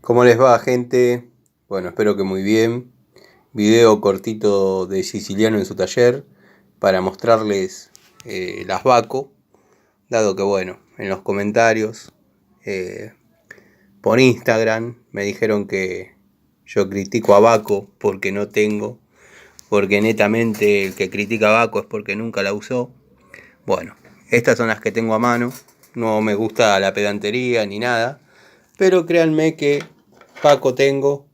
¿Cómo les va, gente? Bueno, espero que muy bien. Video cortito de Siciliano en su taller para mostrarles las Baco, dado que, bueno, en los comentarios eh, por Instagram me dijeron que yo critico a Baco porque no tengo, porque netamente el que critica a Baco es porque nunca la usó. Bueno, estas son las que tengo a mano. No me gusta la pedantería ni nada, pero créanme que Baco tengo.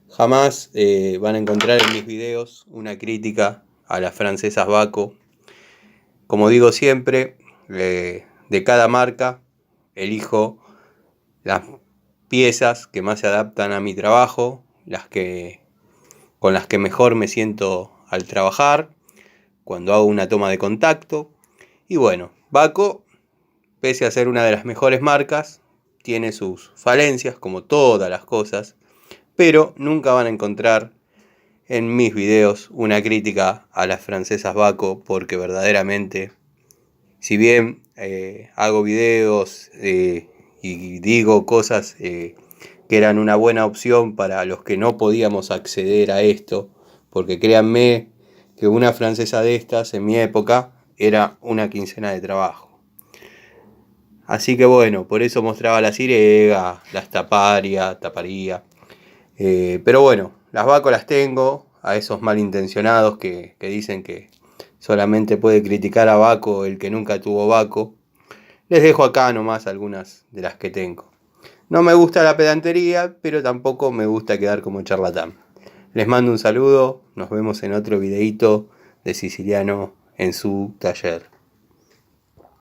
Jamás van a encontrar en mis videos una crítica a las francesas Baco. Como digo siempre, de cada marca elijo las piezas que más se adaptan a mi trabajo, con las que mejor me siento al trabajar, cuando hago una toma de contacto. Y bueno, Baco, pese a ser una de las mejores marcas, tiene sus falencias, como todas las cosas, pero nunca van a encontrar en mis videos una crítica a las francesas Baco, porque verdaderamente, si bien hago videos y digo cosas que eran una buena opción para los que no podíamos acceder a esto, porque créanme que una francesa de estas en mi época era una quincena de trabajo. Así que bueno, por eso mostraba la Sirega, las taparía. Pero bueno, las Baco las tengo. A esos malintencionados que dicen que solamente puede criticar a Baco el que nunca tuvo Baco, les dejo acá nomás algunas de las que tengo. No me gusta la pedantería, pero tampoco me gusta quedar como charlatán. Les mando un saludo, nos vemos en otro videito de Siciliano en su taller.